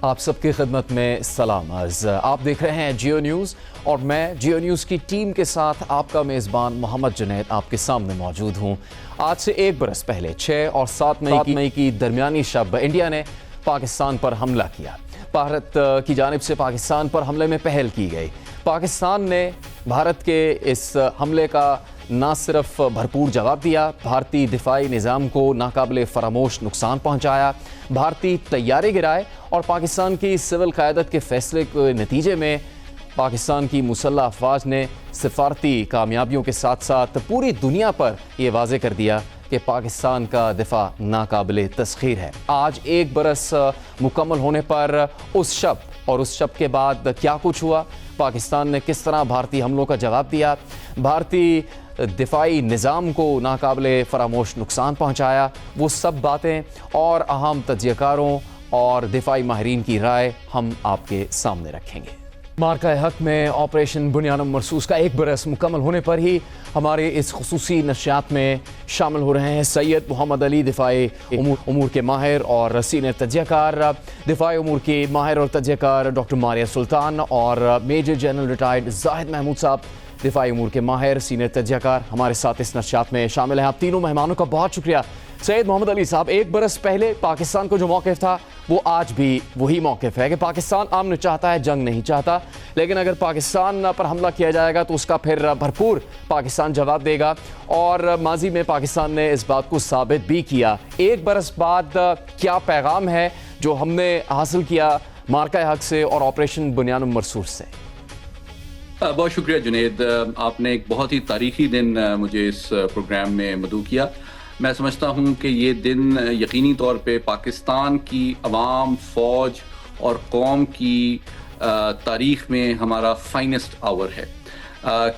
آپ سب کی خدمت میں سلام عرض۔ آپ دیکھ رہے ہیں جیو نیوز اور میں جیو نیوز کی ٹیم کے ساتھ آپ کا میزبان محمد جنید آپ کے سامنے موجود ہوں۔ آج سے ایک برس پہلے 6 اور 7 مئی کی درمیانی شب انڈیا نے پاکستان پر حملہ کیا۔ بھارت کی جانب سے پاکستان پر حملے میں پہل کی گئی۔ پاکستان نے بھارت کے اس حملے کا نہ صرف بھرپور جواب دیا، بھارتی دفاعی نظام کو ناقابل فراموش نقصان پہنچایا، بھارتی طیارے گرائے اور پاکستان کی سول قیادت کے فیصلے کے نتیجے میں پاکستان کی مسلح افواج نے سفارتی کامیابیوں کے ساتھ ساتھ پوری دنیا پر یہ واضح کر دیا کہ پاکستان کا دفاع ناقابل تسخیر ہے۔ آج ایک برس مکمل ہونے پر اس شب کے بعد کیا کچھ ہوا، پاکستان نے کس طرح بھارتی حملوں کا جواب دیا، بھارتی دفاعی نظام کو ناقابل فراموش نقصان پہنچایا، وہ سب باتیں اور اہم تجزیہ کاروں اور دفاعی ماہرین کی رائے ہم آپ کے سامنے رکھیں گے۔ مارکہ حق میں آپریشن بنیان مرصوص کا ایک برس مکمل ہونے پر ہی ہمارے اس خصوصی نشریات میں شامل ہو رہے ہیں سید محمد علی، دفاعی امور کے ماہر اور سینئر تجزیہ کار، دفاعی امور کے ماہر اور تجزیہ کار ڈاکٹر ماریہ سلطان، اور میجر جنرل ریٹائرڈ زاہد محمود صاحب، دفاعی امور کے ماہر سینئر تجزیہ کار، ہمارے ساتھ اس نشریات میں شامل ہیں۔ آپ تینوں مہمانوں کا بہت شکریہ۔ سید محمد علی صاحب، ایک برس پہلے پاکستان کو جو موقف تھا وہ آج بھی وہی موقف ہے کہ پاکستان امن چاہتا ہے، جنگ نہیں چاہتا، لیکن اگر پاکستان پر حملہ کیا جائے گا تو اس کا پھر بھرپور پاکستان جواب دے گا، اور ماضی میں پاکستان نے اس بات کو ثابت بھی کیا۔ ایک برس بعد کیا پیغام ہے جو ہم نے حاصل کیا مارکہ حق سے اور آپریشن بنیان مرصوص سے؟ بہت شکریہ جنید، آپ نے ایک بہت ہی تاریخی دن مجھے اس پروگرام میں مدعو کیا۔ میں سمجھتا ہوں کہ یہ دن یقینی طور پہ پاکستان کی عوام، فوج اور قوم کی تاریخ میں ہمارا فائنسٹ آور ہے،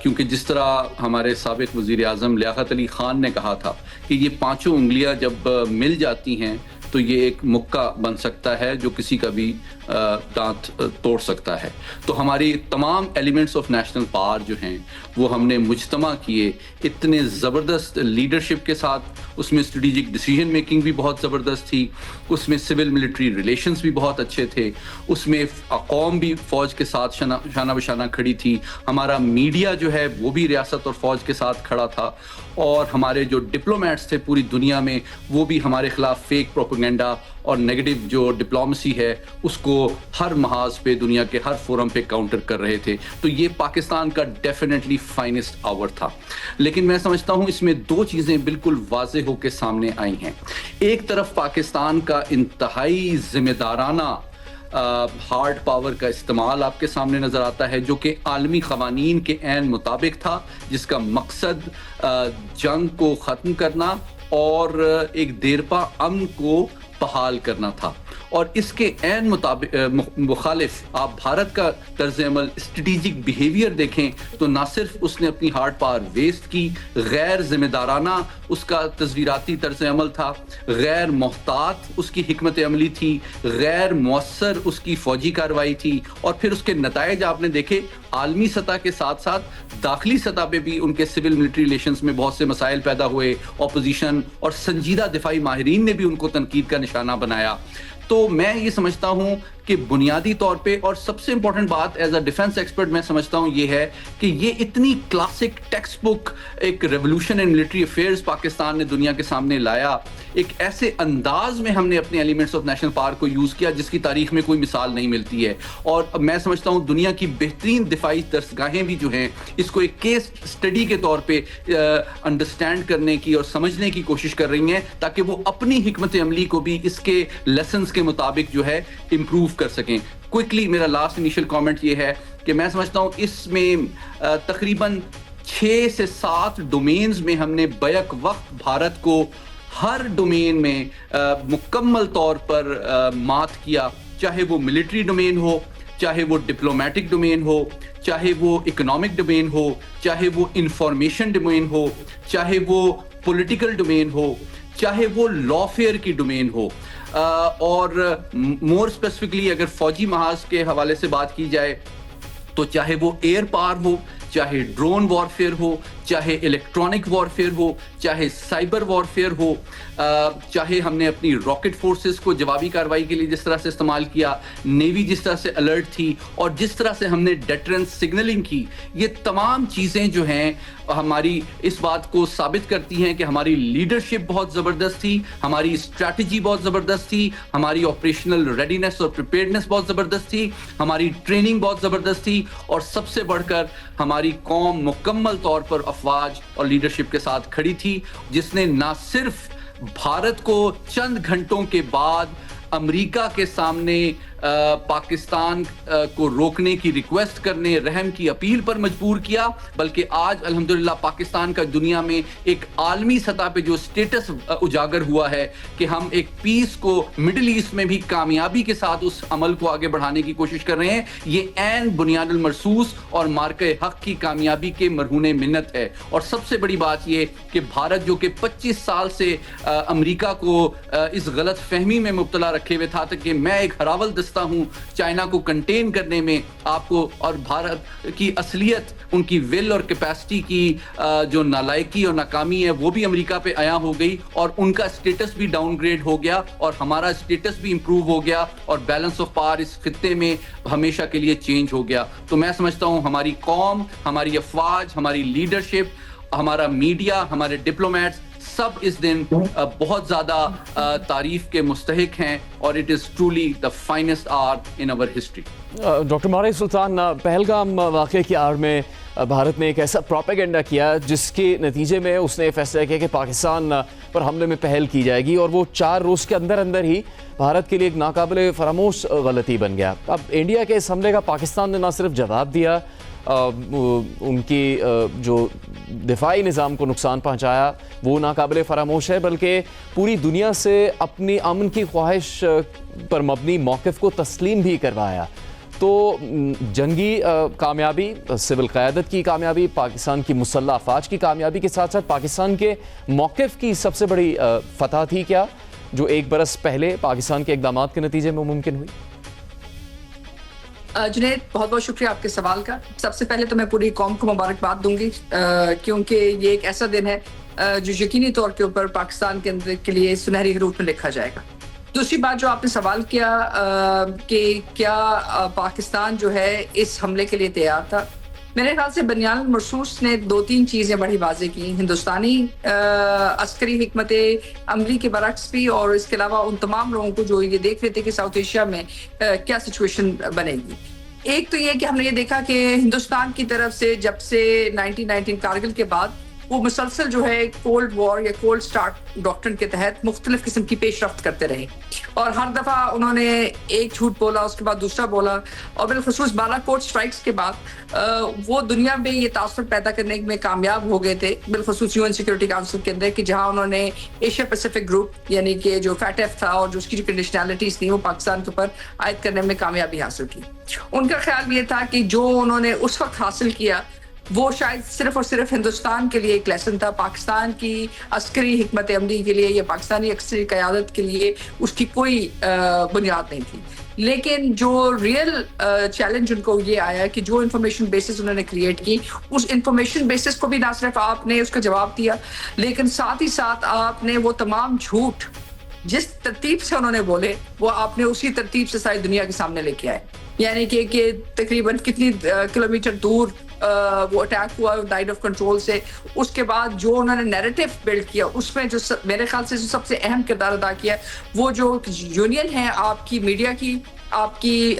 کیونکہ جس طرح ہمارے سابق وزیر اعظم لیاقت علی خان نے کہا تھا کہ یہ پانچوں انگلیاں جب مل جاتی ہیں تو یہ ایک مکہ بن سکتا ہے جو کسی کا بھی دانت توڑ سکتا ہے۔ تو ہماری تمام ایلیمنٹس آف نیشنل پاور جو ہیں وہ ہم نے مجتمع کیے اتنے زبردست لیڈرشپ کے ساتھ، اس میں اسٹریٹجک ڈیسیژن میکنگ بھی بہت زبردست تھی، اس میں سول ملٹری ریلیشنز بھی بہت اچھے تھے، اس میں قوم بھی فوج کے ساتھ شانہ بشانہ کھڑی تھی، ہمارا میڈیا جو ہے وہ بھی ریاست اور فوج کے ساتھ کھڑا تھا، اور ہمارے جو ڈپلومیٹس تھے پوری دنیا میں وہ بھی ہمارے خلاف فیک پروپیگنڈا اور نیگیٹو جو ڈپلومیسی ہے اس کو ہر محاذ پہ دنیا کے ہر فورم پہ کاؤنٹر کر رہے تھے۔ تو یہ پاکستان کا ڈیفینیٹلی فائنسٹ آور تھا۔ لیکن میں سمجھتا ہوں اس میں دو چیزیں بالکل واضح ہو کے سامنے آئی ہیں۔ ایک طرف پاکستان کا انتہائی ذمہ دارانہ ہارڈ پاور کا استعمال آپ کے سامنے نظر آتا ہے، جو کہ عالمی قوانین کے عین مطابق تھا، جس کا مقصد جنگ کو ختم کرنا اور ایک دیرپا امن کو بحال کرنا تھا، اور اس کے عین مخالف آپ بھارت کا طرز عمل، اسٹریٹجک بیہیویئر دیکھیں تو نہ صرف اس نے اپنی ہارڈ پاور ویسٹ کی، غیر ذمہ دارانہ اس کا تصویراتی طرز عمل تھا، غیر محتاط اس کی حکمت عملی تھی، غیر مؤثر اس کی فوجی کارروائی تھی، اور پھر اس کے نتائج آپ نے دیکھے عالمی سطح کے ساتھ ساتھ داخلی سطح پہ بھی ان کے سول ملٹری ریلیشنز میں بہت سے مسائل پیدا ہوئے، اپوزیشن اور سنجیدہ دفاعی ماہرین نے بھی ان کو تنقید کا نشانہ بنایا۔ تو میں یہ سمجھتا ہوں کہ بنیادی طور پہ، اور سب سے امپورٹنٹ بات ایز اے ڈیفنس ایکسپرٹ میں سمجھتا ہوں یہ ہے کہ یہ اتنی کلاسک ٹیکسٹ بک ایک revolution in military affairs Pakistan نے دنیا کے سامنے لایا، ایک ایسے انداز میں ہم نے اپنے ایلیمنٹس آف نیشنل پاور کو یوز کیا جس کی تاریخ میں کوئی مثال نہیں ملتی ہے، اور میں سمجھتا ہوں دنیا کی بہترین دفاعی درسگاہیں بھی جو ہیں اس کو ایک کیس اسٹڈی کے طور پہ انڈرسٹینڈ کرنے کی اور سمجھنے کی کوشش کر رہی ہیں، تاکہ وہ اپنی حکمت عملی کو بھی اس کے لیسنز کے مطابق جو ہے امپروو کر سکیں۔ کوئکلی میرا لاسٹ انیشل کامنٹ یہ ہے کہ میں سمجھتا ہوں اس میں تقریباً 6 سے 7 ڈومینز میں ہم نے بیک وقت بھارت کو ہر ڈومین میں مکمل طور پر مات کیا، چاہے وہ ملٹری ڈومین ہو، چاہے وہ ڈپلومیٹک ڈومین ہو، چاہے وہ اکنامک ڈومین ہو، چاہے وہ انفارمیشن ڈومین ہو، چاہے وہ پولیٹیکل ڈومین ہو، چاہے وہ لا فیئر کی ڈومین ہو، اور مور اسپیسیفکلی اگر فوجی محاذ کے حوالے سے بات کی جائے تو چاہے وہ ایئر پاور ہو، چاہے ڈرون وارفیئر ہو، چاہے الیکٹرانک وارفیئر ہو, چاہے سائبر وارفیئر ہو, چاہے ہم نے اپنی راکٹ فورسز کو جوابی کارروائی کے لیے جس طرح سے استعمال کیا, نیوی جس طرح سے الرٹ تھی, اور جس طرح سے ہم نے ڈیٹرنس سگنلنگ کی, یہ تمام چیزیں جو ہیں ہماری اس بات کو ثابت کرتی ہیں کہ ہماری لیڈرشپ بہت زبردست تھی, ہماری اسٹریٹجی بہت زبردست تھی, ہماری آپریشنل ریڈینس اور پریپیئرڈنس بہت زبردست تھی, ہماری ٹریننگ بہت زبردست تھی, اور سب سے بڑھ کر ہماری قوم مکمل طور پر افواج اور لیڈرشپ کے ساتھ کھڑی تھی, جس نے نہ صرف بھارت کو چند گھنٹوں کے بعد امریکہ کے سامنے پاکستان کو روکنے کی ریکویسٹ کرنے, رحم کی اپیل پر مجبور کیا, بلکہ آج الحمدللہ پاکستان کا دنیا میں ایک عالمی سطح پہ جو سٹیٹس اجاگر ہوا ہے کہ ہم ایک پیس کو مڈل ایسٹ میں بھی کامیابی کے ساتھ اس عمل کو آگے بڑھانے کی کوشش کر رہے ہیں, یہ عین بنیاد المرصوص اور مارکہ حق کی کامیابی کے مرہون منت ہے. اور سب سے بڑی بات یہ کہ بھارت جو کہ 25 سال سے امریکہ کو اس غلط فہمی میں مبتلا رکھے ہوئے تھا کہ میں ایک ہراول ہوں چائنا کو کنٹین کرنے میں, آپ کو اور بھارت کی اصلیت, ان کی ول اور کیپیسٹی کی جو نالائکی اور ناکامی ہے وہ بھی امریکہ پہ عیاں ہو گئی, اور ان کا اسٹیٹس بھی ڈاؤن گریڈ ہو گیا اور ہمارا اسٹیٹس بھی امپروو ہو گیا, اور بیلنس آف پاور اس خطے میں ہمیشہ کے لیے چینج ہو گیا. تو میں سمجھتا ہوں ہماری قوم, ہماری افواج, ہماری لیڈرشپ, ہمارا میڈیا, ہمارے ڈپلومیٹس سب اس دن بہت زیادہ تعریف کے مستحق ہیں, اور it is truly the finest art in our history. Doctor Maria Sultan, Pahalgam واقعے کی آڑ میں بھارت نے ایک ایسا پروپیگنڈا کیا جس کے نتیجے میں اس نے فیصلہ کیا کہ پاکستان پر حملے میں پہل کی جائے گی, اور وہ 4 روز کے اندر اندر ہی بھارت کے لیے ایک ناقابل فراموش غلطی بن گیا. اب انڈیا کے اس حملے کا پاکستان نے نہ صرف جواب دیا, ان کی جو دفاعی نظام کو نقصان پہنچایا وہ ناقابل فراموش ہے, بلکہ پوری دنیا سے اپنی امن کی خواہش پر مبنی موقف کو تسلیم بھی کروایا. تو جنگی کامیابی, سول قیادت کی کامیابی, پاکستان کی مسلح افواج کی کامیابی کے ساتھ ساتھ پاکستان کے موقف کی سب سے بڑی فتح تھی کیا, جو 1 برس پہلے پاکستان کے اقدامات کے نتیجے میں ممکن ہوئی؟ جنید, بہت بہت شکریہ آپ کے سوال کا. سب سے پہلے تو میں پوری قوم کو مبارکباد دوں گی, کیونکہ یہ ایک ایسا دن ہے جو یقینی طور کے اوپر پاکستان کے اندر کے لیے سنہری حروف میں لکھا جائے گا. دوسری بات جو آپ نے سوال کیا کہ کیا پاکستان جو ہے اس حملے کے لیے تیار تھا, میرے خیال سے بنیاد المرصوص نے 2-3 چیزیں بڑی واضح کی. ہندوستانی عسکری حکمت عملی کے برعکس بھی, اور اس کے علاوہ ان تمام لوگوں کو جو یہ دیکھ رہے تھے کہ ساؤتھ ایشیا میں کیا سچویشن بنے گی. ایک تو یہ کہ ہم نے یہ دیکھا کہ ہندوستان کی طرف سے جب سے 1919 کارگل کے بعد وہ مسلسل جو ہے کولڈ وار یا کولڈ سٹارٹ ڈاکٹرن کے تحت مختلف قسم کی پیش رفت کرتے رہے, اور ہر دفعہ انہوں نے ایک جھوٹ بولا, اس کے بعد دوسرا بولا, اور بالخصوص بالاکوٹ سٹرائکس کے بعد وہ دنیا میں یہ تاثر پیدا کرنے میں کامیاب ہو گئے تھے, بالخصوص UN سیکورٹی کاؤنسل کے اندر, کہ جہاں انہوں نے ایشیا پیسیفک گروپ یعنی کہ جو FATF تھا اور جو اس کی جو کنڈیشنالٹیز تھیں وہ پاکستان کے اوپر عائد کرنے میں کامیابی حاصل کی. ان کا خیال یہ تھا کہ جو انہوں نے اس وقت حاصل کیا وہ شاید صرف اور صرف ہندوستان کے لیے ایک لیسن تھا, پاکستان کی عسکری حکمت عملی کے لیے یا پاکستانی عسکری قیادت کے لیے اس کی کوئی بنیاد نہیں تھی. لیکن جو ریئل چیلنج ان کو یہ آیا کہ جو انفارمیشن بیسز انہوں نے کریٹ کی, اس انفارمیشن بیسز کو بھی نہ صرف آپ نے اس کا جواب دیا, لیکن ساتھ ہی ساتھ آپ نے وہ تمام جھوٹ جس ترتیب سے انہوں نے بولے وہ آپ نے اسی ترتیب سے ساری دنیا کے سامنے لے کے آئے. یعنی کہ تقریباً کتنی کلومیٹر دور وہ اٹیک ہوا ڈائٹ آف کنٹرول سے, اس کے بعد جو انہوں نے نیریٹو بلڈ کیا اس میں جو میرے خیال سے جو سب سے اہم کردار ادا کیا وہ جو یونین ہے آپ کی میڈیا کی, آپ کی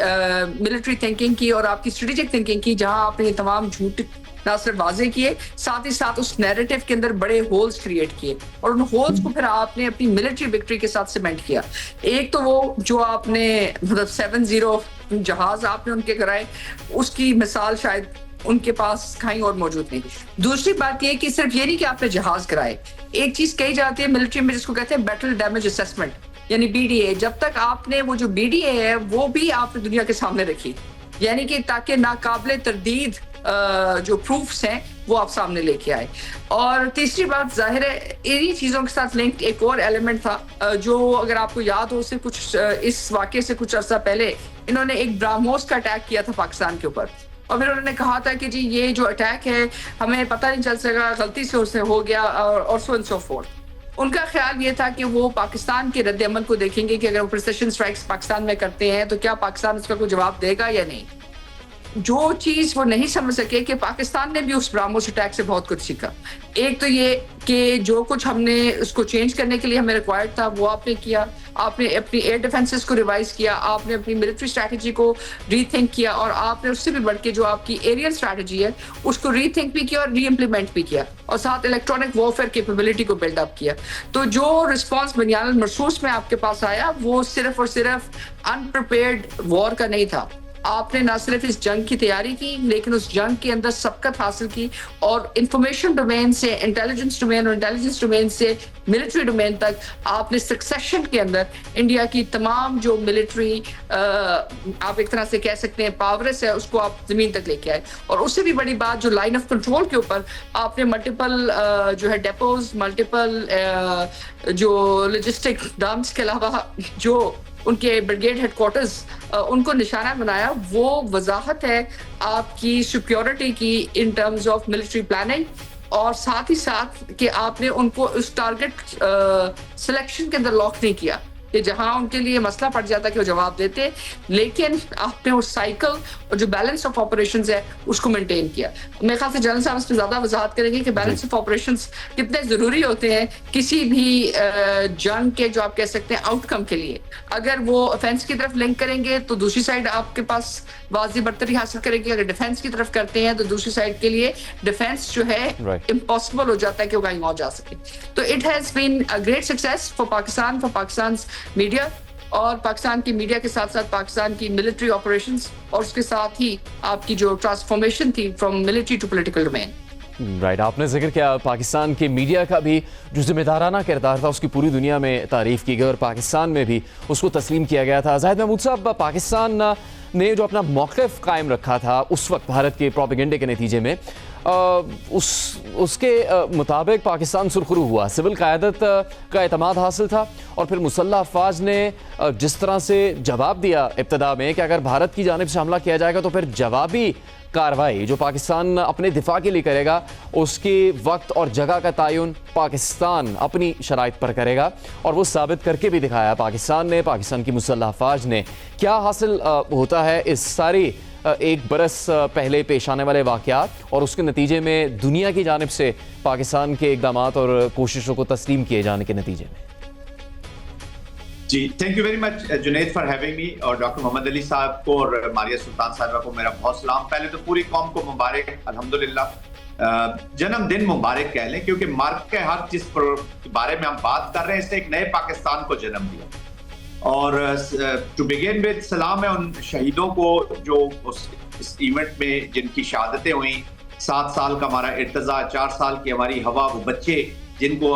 ملٹری تھنکنگ کی اور آپ کی اسٹریٹجک تھنکنگ کی, جہاں آپ نے تمام جھوٹ نہ صرف واضح کیے, ساتھ ہی ساتھ اس نیریٹو کے اندر بڑے ہولز کریٹ کیے, اور ان ہولز کو پھر آپ نے اپنی ملٹری وکٹری کے ساتھ سیمنٹ کیا. ایک تو وہ جو آپ نے مطلب 7-0 جہاز آپ نے ان کے کرائے, اس کی مثال شاید ان کے پاس کہیں اور موجود نہیں. دوسری بات یہ کہ صرف یہ نہیں کہ آپ نے جہاز کرائے, ایک چیز کہی جاتی ہے ملٹری میں جس کو کہتے ہیں بیٹل ڈیمیج اسیسمنٹ یعنی BDA, جب تک آپ نے وہ جو BDA ہے وہ بھی آپ نے دنیا کے سامنے رکھی, یعنی کہ تاکہ ناقابل تردید جو پروفس ہیں وہ آپ سامنے لے کے آئے. اور تیسری بات ظاہر ہے انہی چیزوں کے ساتھ لنکڈ ایک اور ایلیمنٹ تھا جو اگر آپ کو یاد ہو سے کچھ اس واقعے سے کچھ عرصہ پہلے انہوں نے ایک براموس کا اٹیک کیا تھا پاکستان کے اوپر, اور پھر انہوں نے کہا تھا کہ جی یہ جو اٹیک ہے ہمیں پتہ نہیں چل سکا، غلطی سے اسے ہو گیا اور سو اینڈ سو فورتھ. ان کا خیال یہ تھا کہ وہ پاکستان کے رد عمل کو دیکھیں گے کہ اگر وہ پریسیشن اسٹرائکس پاکستان میں کرتے ہیں تو کیا پاکستان اس کا کوئی جواب دے گا یا نہیں. جو چیز وہ نہیں سمجھ سکے کہ پاکستان نے بھی اس براموس اٹیک سے بہت کچھ سیکھا. ایک تو یہ کہ جو کچھ ہم نے اس کو چینج کرنے کے لیے ہمیں ریکوائرڈ تھا وہ آپ نے کیا. آپ نے اپنی ایئر ڈیفینسز کو ریوائز کیا، آپ نے اپنی ملٹری اسٹریٹجی کو ری تھنک کیا، اور آپ نے اس سے بھی بڑھ کے جو آپ کی ایریل اسٹریٹجی ہے اس کو ری تھنک بھی کیا اور ری امپلیمنٹ بھی کیا، اور ساتھ الیکٹرانک وارفیئر کیپیبلٹی کو بلڈ اپ کیا. تو جو رسپانس بنیاد المرصوص میں آپ کے پاس آیا وہ صرف اور صرف انپریپیئرڈ وار کا نہیں تھا. آپ نے نہ صرف اس جنگ کی تیاری کی لیکن اس جنگ کے اندر سبقت حاصل کی، اور انفارمیشن ڈومین سے انٹیلیجنس ڈومین اور انٹیلیجنس ڈومین سے ملٹری ڈومین تک آپ نے سکسیشن کے اندر انڈیا کی تمام جو ملٹری آپ ایک طرح سے کہہ سکتے ہیں پاورس ہے اس کو آپ زمین تک لے کے آئے. اور اس سے بھی بڑی بات جو لائن آف کنٹرول کے اوپر آپ نے ملٹیپل جو ہے ڈیپوز، ملٹیپل جو لاجسٹک ڈامس کے علاوہ جو ان کے بریگیڈ ہیڈ کوارٹرز ان کو نشانہ بنایا. وہ وضاحت ہے آپ کی سیکیورٹی کی in terms of military planning, اور ساتھ ہی ساتھ کہ آپ نے ان کو اس ٹارگٹ سلیکشن کے اندر لاک نہیں کیا کہ جہاں ان کے لیے مسئلہ پڑ جاتا کہ وہ جواب دیتے، لیکن آپ نے اس سائیکل اور جو بیلنس آف آپریشنز ہے اس کو مینٹین کیا. میرے خیال سے جنرل صاحب اس پہ زیادہ وضاحت کریں گے کہ بیلنس آف آپریشنز کتنے ضروری ہوتے ہیں کسی بھی جنگ کے جو آپ کہہ سکتے ہیں آؤٹ کم کے لیے. اگر وہ افینس کی طرف لنک کریں گے تو دوسری سائڈ آپ کے پاس واضح برتری حاصل کرے گی، اگر ڈیفینس کی طرف کرتے ہیں تو دوسری سائڈ کے لیے ڈیفینس جو ہے امپاسبل ہو جاتا ہے کہ وہ کہیں اور جا سکے. تو it has been a great success for Pakistan, for Pakistan's media, اور پاکستان کی میڈیا کے ساتھ ساتھ پاکستان کی ملٹری آپریشنز، اور اس کے ساتھ ہی آپ کی جو ٹرانسفارمیشن تھی from military to political domain. Right, آپ نے ذکر کیا پاکستان کے میڈیا کا بھی جو ذمہ دارانہ کردار تھا اس کی پوری دنیا میں تعریف کی گئی اور پاکستان میں بھی اس کو تسلیم کیا گیا تھا. زاہد محمود صاحب، پاکستان نے جو اپنا موقف قائم رکھا تھا اس وقت بھارت کے پروپیگنڈے کے نتیجے میں، اس کے مطابق پاکستان سرخرو ہوا، سول قیادت کا اعتماد حاصل تھا، اور پھر مسلح افواج نے جس طرح سے جواب دیا ابتدا میں کہ اگر بھارت کی جانب سے حملہ کیا جائے گا تو پھر جوابی کارروائی جو پاکستان اپنے دفاع کے لیے کرے گا اس کی وقت اور جگہ کا تعین پاکستان اپنی شرائط پر کرے گا، اور وہ ثابت کر کے بھی دکھایا پاکستان نے، پاکستان کی مسلح افواج نے. کیا حاصل ہوتا ہے اس ساری ایک برس پہلے پیش آنے والے واقعات اور اس کے نتیجے میں دنیا کی جانب سے پاکستان کے اقدامات اور کوششوں کو تسلیم کیے جانے کے نتیجے میں؟ جی، thank you very much Junaid for having me, اور ڈاکٹر محمد علی صاحب کو اور ماریہ سلطان صاحبہ کو میرا بہت سلام. پہلے تو پوری قوم کو مبارک، الحمدللہ جنم دن مبارک کہہ لیں، کیونکہ مارک کے حق جس بارے میں ہم بات کر رہے ہیں اس نے ایک نئے پاکستان کو جنم دیا. اور ٹو بگن ود سلام ہے ان شہیدوں کو جو اس ایونٹ میں جن کی شہادتیں ہوئیں. 7 سال کا ہمارا ارتضا، 4 سال کی ہماری ہوا، وہ بچے جن کو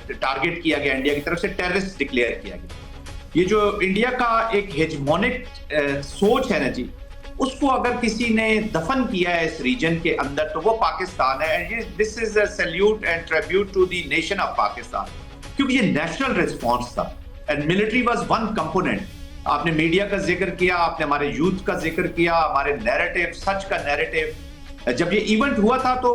ٹارگٹ کیا گیا انڈیا کی طرف سے، ٹیررسٹ ڈکلیئر کیا گیا. یہ جو انڈیا کا ایک ہیجمونک سوچ ہے نا جی، اس کو اگر کسی نے دفن کیا ہے اس ریجن کے اندر تو وہ پاکستان ہے. This is a salute and tribute to the nation of Pakistan, کیونکہ یہ نیشنل ریسپانس تھا and military was one component. آپ نے میڈیا کا ذکر کیا، آپ نے ہمارے یوتھ کا ذکر کیا، ہمارے نیریٹو، سچ کا نیریٹو. جب یہ ایونٹ ہوا تھا تو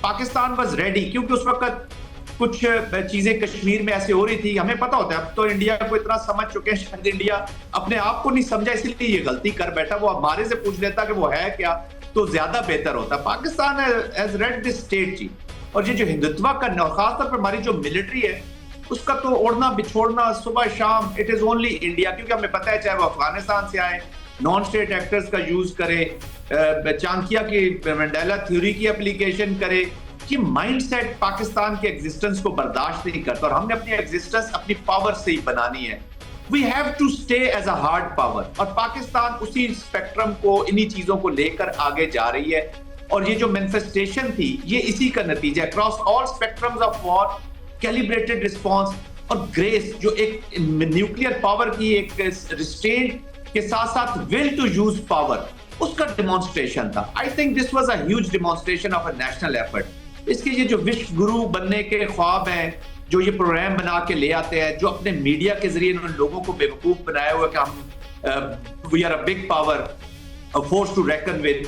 پاکستان واز ریڈی، کیونکہ اس وقت کچھ چیزیں کشمیر میں ایسے ہو رہی تھی. ہمیں پتا ہوتا ہے اب تو انڈیا کو اتنا سمجھ چکے ہیں، شاید انڈیا اپنے آپ کو نہیں سمجھا اس لیے یہ غلطی کر بیٹھا. وہ ہمارے سے پوچھ لیتا کہ وہ ہے کیا تو زیادہ بہتر ہوتا. Pakistan has read this state جی. اور یہ جو ہندوتوا کا، اور خاص طور پر ہماری جو ملٹری ہے اس کا تو اوڑھنا بچھوڑنا صبح شام اٹ از اونلی انڈیا. کیونکہ ہمیں پتا ہے چاہے وہ افغانستان سے آئے، نان اسٹیٹ ایکٹرز کا یوز کرے، چانکیا کی منڈیلا تھیوری کی اپلیکیشن کرے، یہ مائنڈ سیٹ پاکستان کے ایگزسٹنس کو برداشت نہیں کرتا. اور ہم نے اپنی ایگزسٹنس اپنی پاور سے ہی بنانی ہے. We have to stay as a hard power. اور پاکستان اسی اسپیکٹرم کو، انہی چیزوں کو لے کر آگے جا رہی ہے. اور یہ جو مینیفیسٹیشن تھی یہ اسی کا نتیجہ ہے. Across all spectrums of war, calibrated response اور گریس، جو ایک نیوکلیئر پاور کی ایک ریسٹرینٹ کے ساتھ ساتھ ول ٹو یوز پاور، اس کا ڈیمانسٹریشن تھا. I think this was a huge demonstration of a national effort. اس کے یہ جو وشو گرو بننے کے خواب ہیں، جو یہ پروگرام بنا کے لے آتے ہیں، جو اپنے میڈیا کے ذریعے ان لوگوں کو بیوقوف بنایا ہوا کہ ہم we are a big power. force to reckon with.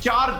4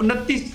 29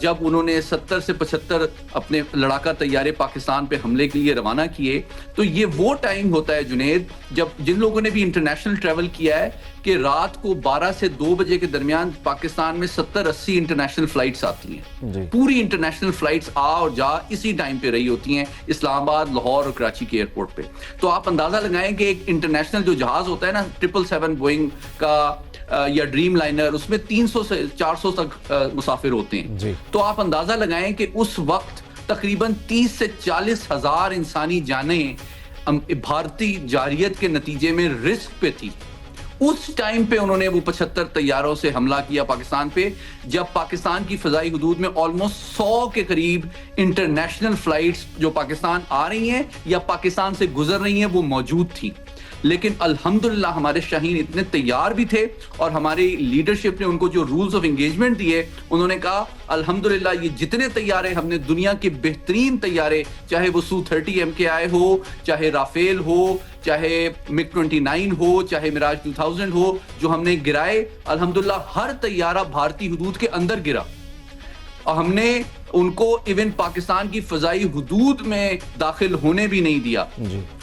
جب انہوں نے 70 سے 75 اپنے لڑاکا طیارے پاکستان پہ حملے کے لیے روانہ کیے، تو یہ وہ ٹائم ہوتا ہے جنید جب جن لوگوں نے بھی انٹرنیشنل ٹریول کیا ہے کہ رات کو 12 سے 2 بجے کے درمیان پاکستان میں 70-80 انٹرنیشنل فلائٹس آتی ہیں، پوری انٹرنیشنل فلائٹس آ اور جا اسی ٹائم پہ رہی ہوتی ہیں اسلام آباد، لاہور اور کراچی کے ایئرپورٹ پہ. تو آپ اندازہ لگائیں کہ ایک انٹرنیشنل جو جہاز ہوتا ہے نا 777 بوئنگ کا یا ڈریم لائنر، اس میں 300 سے 400 تک مسافر ہوتے ہیں. تو آپ اندازہ لگائیں کہ اس وقت تقریباً 30 سے 40 ہزار انسانی جانیں بھارتی جارحیت کے نتیجے میں رسک پہ تھی. اس ٹائم پہ انہوں نے وہ 75 طیاروں سے حملہ کیا پاکستان پہ، جب پاکستان کی فضائی حدود میں آلموسٹ 100 کے قریب انٹرنیشنل فلائٹس جو پاکستان آ رہی ہیں یا پاکستان سے گزر رہی ہیں وہ موجود تھیں. لیکن الحمدللہ ہمارے شاہین اتنے تیار بھی تھے اور ہماری لیڈرشپ نے ان کو جو رولز آف انگیجمنٹ دیے، انہوں نے کہا الحمدللہ یہ جتنے طیارے ہم نے دنیا کے بہترین طیارے، چاہے وہ سو-30 MKI ہو، چاہے رافیل ہو، چاہے مگ 29 ہو، چاہے میراج 2000 ہو، جو ہم نے گرائے، الحمدللہ ہر طیارہ بھارتی حدود کے اندر گرا اور ہم نے ان کو ایون پاکستان کی فضائی حدود میں داخل ہونے بھی نہیں دیا.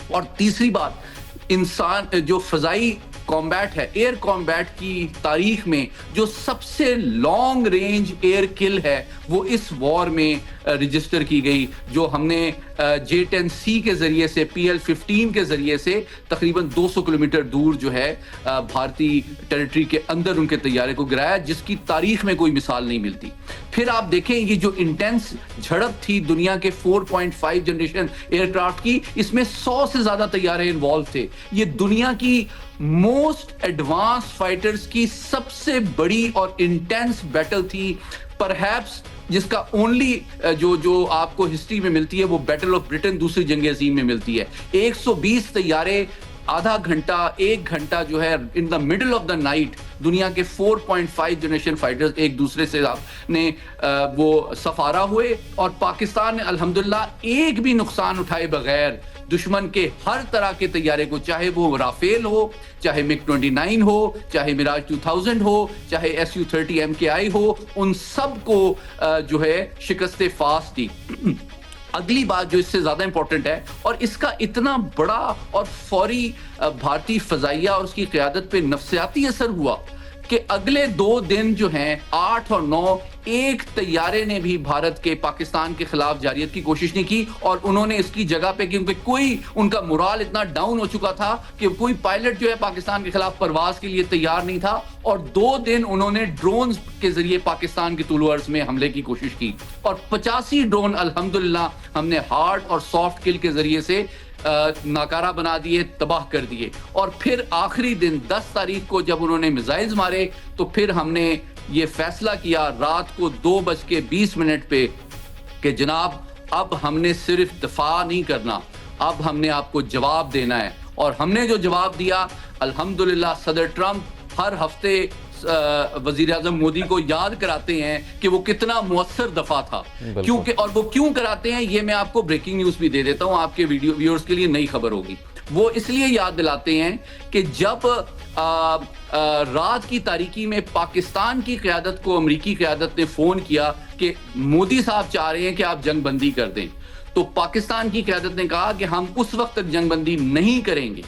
اور تیسری بات، انسان جو فضائی کامبیٹ ہے، ایئر کامبیٹ کی تاریخ میں جو سب سے لانگ رینج ایئر کل ہے وہ اس وار میں رجسٹر کی گئی، جو ہم نے J-10C کے ذریعے سے PL-15 کے ذریعے سے تقریباً 200 کلومیٹر دور جو ہے بھارتی ٹیریٹری کے اندر ان کے طیارے کو گرایا، جس کی تاریخ میں کوئی مثال نہیں ملتی. پھر آپ دیکھیں یہ جو انٹینس جھڑپ تھی دنیا کے 4.5 جنریشن ایئر کرافٹ کی، اس میں 100 سے زیادہ طیارے انوالو تھے. یہ دنیا کی موسٹ ایڈوانس فائٹرز کی سب سے بڑی اور انٹینس بیٹل تھی، پرہیپس جس کا اونلی جو آپ کو ہسٹری میں ملتی ہے وہ بیٹل آف برٹن دوسری جنگ عظیم میں ملتی ہے. 120 طیارے آدھا گھنٹہ 1 گھنٹہ جو ہے in the middle of the night دنیا کے 4.5 جنریشن فائٹرز ایک دوسرے سے نے وہ سفارہ ہوئے، اور پاکستان نے الحمدللہ ایک بھی نقصان اٹھائے بغیر دشمن کے ہر طرح کے طیارے کو، چاہے وہ رافیل ہو، چاہے مگ 29 ہو، چاہے میراج 2000 ہو، چاہے Su-30 MKI ہو، ان سب کو جو ہے شکست فاس دی. اگلی بات جو اس سے زیادہ امپورٹنٹ ہے اور اس کا اتنا بڑا اور فوری بھارتی فضائیہ اور اس کی قیادت پہ نفسیاتی اثر ہوا کہ اگلے 2 دن جو ہیں 8 اور 9 ایک طیارے نے بھی بھارت کے پاکستان کے خلاف جارحیت کی کوشش نہیں کی، اور انہوں نے اس کی جگہ پہ، کیونکہ کوئی ان کا مورال اتنا ڈاؤن ہو چکا تھا کہ کوئی پائلٹ جو ہے پاکستان کے خلاف پرواز کے لیے تیار نہیں تھا، اور 2 دن انہوں نے ڈرونز کے ذریعے پاکستان کی طول و عرض میں حملے کی کوشش کی، اور 85 ڈرون الحمدللہ ہم نے ہارڈ اور سافٹ کل کے ذریعے سے ناکارہ بنا دیے، تباہ کر دیے. اور پھر آخری دن 10 تاریخ کو جب انہوں نے میزائلز مارے تو پھر ہم نے یہ فیصلہ کیا رات کو 2:20 پہ کہ جناب اب ہم نے صرف دفاع نہیں کرنا، اب ہم نے آپ کو جواب دینا ہے. اور ہم نے جو جواب دیا الحمدللہ، صدر ٹرمپ ہر ہفتے وزیر اعظم مودی کو یاد کراتے ہیں کہ وہ کتنا مؤثر دفاع تھا، کیونکہ اور وہ کیوں کراتے ہیں یہ میں آپ کو بریکنگ نیوز بھی دے دیتا ہوں، آپ کے ویڈیو ویورز کے لیے نئی خبر ہوگی. وہ اس لیے یاد دلاتے ہیں کہ جب رات کی تاریکی میں پاکستان کی قیادت کو امریکی قیادت نے فون کیا کہ مودی صاحب چاہ رہے ہیں کہ آپ جنگ بندی کر دیں، تو پاکستان کی قیادت نے کہا کہ ہم اس وقت تک جنگ بندی نہیں کریں گے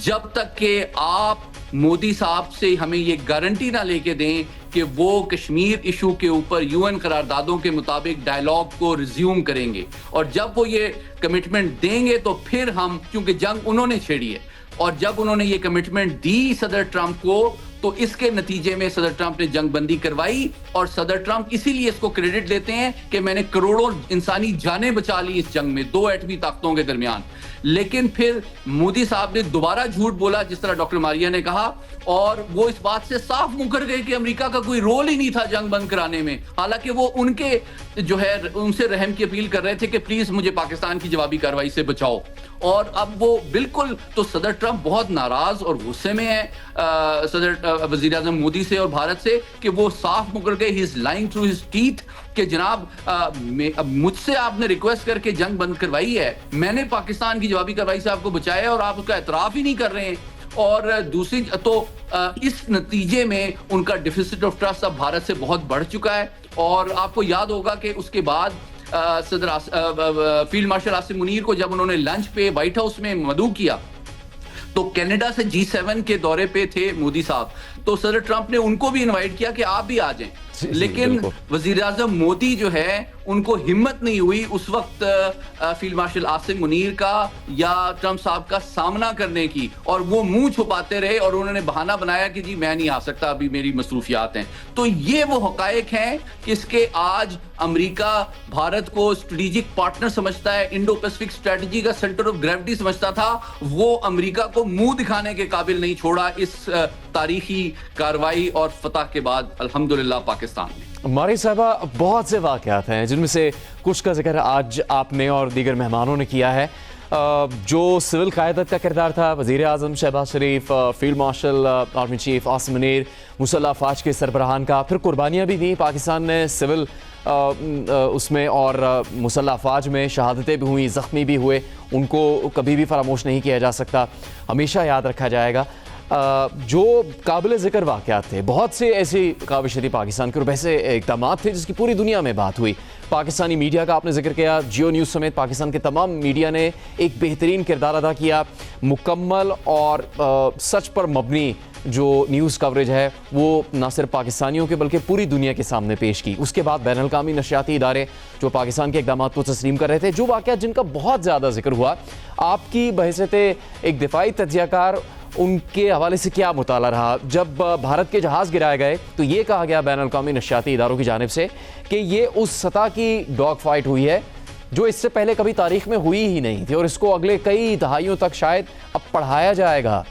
جب تک کہ آپ مودی صاحب سے ہمیں یہ گارنٹی نہ لے کے دیں کہ وہ کشمیر ایشو کے اوپر UN قراردادوں کے مطابق ڈائلاگ کو ریزیوم کریں گے. اور جب وہ یہ کمٹمنٹ دیں گے تو پھر ہم، کیونکہ جنگ انہوں نے چھیڑی ہے، اور جب انہوں نے یہ کمٹمنٹ دی صدر ٹرمپ کو تو اس کے نتیجے میں صدر ٹرمپ نے جنگ بندی کروائی. اور صدر ٹرمپ اسی لیے اس کو کریڈٹ لیتے ہیں کہ میں نے کروڑوں انسانی جانیں بچا لی اس جنگ میں 2 ایٹمی طاقتوں کے درمیان. لیکن پھر مودی صاحب نے دوبارہ جھوٹ بولا جس طرح ڈاکٹر ماریا نے کہا، اور وہ اس بات سے صاف مکر گئے کہ امریکہ کا کوئی رول ہی نہیں تھا جنگ بند کرانے میں، حالانکہ وہ ان کے جو ہے ان سے رحم کی اپیل کر رہے تھے کہ پلیز مجھے پاکستان کی جوابی کارروائی سے بچاؤ. اور اب وہ بالکل، تو صدر ٹرمپ بہت ناراض اور غصے میں ہے صدر وزیر اعظم مودی سے اور بھارت سے کہ وہ صاف مکر گئے، he is lying through his teeth کہ جناب مجھ سے آپ نے ریکویسٹ کر کے جنگ بند کروائی ہے، میں نے پاکستان کی جوابی کارروائی سے آپ کو بچایا اور آپ اس کا اعتراف ہی نہیں کر رہے ہیں. اور دوسری تو اس نتیجے میں ان کا ڈیفیسٹ آف ٹرسٹ اب بھارت سے بہت بڑھ چکا ہے. اور آپ کو یاد ہوگا کہ اس کے بعد صدر فیلڈ مارشل عاصم منیر کو جب انہوں نے لنچ پہ وائٹ ہاؤس میں مدعو کیا تو کینیڈا سے G7 کے دورے پہ تھے مودی صاحب, تو صدر ٹرمپ نے ان کو بھی انوائٹ کیا کہ آپ بھی آ جائیں, لیکن وزیر اعظم مودی جو ہے ان کو ہمت نہیں ہوئی اس وقت فیلڈ مارشل عاصم منیر کا یا ٹرمپ صاحب کا سامنا کرنے کی, اور وہ منہ چھپاتے رہے اور انہوں نے بہانہ بنایا کہ جی میں نہیں آ سکتا, ابھی میری مصروفیات ہیں. تو یہ وہ حقائق ہیں کہ اس کے آج امریکہ بھارت کو اسٹریٹجک پارٹنر سمجھتا ہے, انڈو پیسفک اسٹریٹجی کا سینٹر آف گریوٹی سمجھتا تھا, وہ امریکہ کو منہ دکھانے کے قابل نہیں چھوڑا اس تاریخی کاروائی اور فتح کے بعد الحمدللہ پاکستان میں. ماری صاحبہ, بہت سے واقعات ہیں جن میں سے کچھ کا ذکر آج آپ نے اور دیگر مہمانوں نے کیا ہے. جو سول قیادت کا کردار تھا, وزیر اعظم Shehbaz Sharif, field marshal army chief Asim Munir, مسلح افواج کے سربراہان کا, پھر قربانیاں بھی دیں پاکستان نے سول اس میں, اور مسلح افواج میں شہادتیں بھی ہوئیں, زخمی بھی ہوئے, ان کو کبھی بھی فراموش نہیں کیا جا سکتا, ہمیشہ یاد رکھا جائے گا. جو قابل ذکر واقعات تھے, بہت سے ایسی کاوش تھی پاکستان کے, اور ویسے اقدامات تھے جس کی پوری دنیا میں بات ہوئی. پاکستانی میڈیا کا آپ نے ذکر کیا, جیو نیوز سمیت پاکستان کے تمام میڈیا نے ایک بہترین کردار ادا کیا. مکمل اور سچ پر مبنی جو نیوز کوریج ہے وہ نہ صرف پاکستانیوں کے بلکہ پوری دنیا کے سامنے پیش کی. اس کے بعد بین الاقوامی نشریاتی ادارے جو پاکستان کے اقدامات کو تسلیم کر رہے تھے, جو واقعات جن کا بہت زیادہ ذکر ہوا, آپ کی بحیثیت ایک دفاعی تجزیہ کار ان کے حوالے سے کیا مطالعہ رہا؟ جب بھارت کے جہاز گرائے گئے تو یہ کہا گیا بین الاقوامی نشریاتی اداروں کی جانب سے کہ یہ اس سطح کی ڈاگ فائٹ ہوئی ہے جو اس سے پہلے کبھی تاریخ میں ہوئی ہی نہیں تھی, اور اس کو اگلے کئی دہائیوں تک شاید اب پڑھایا جائے گا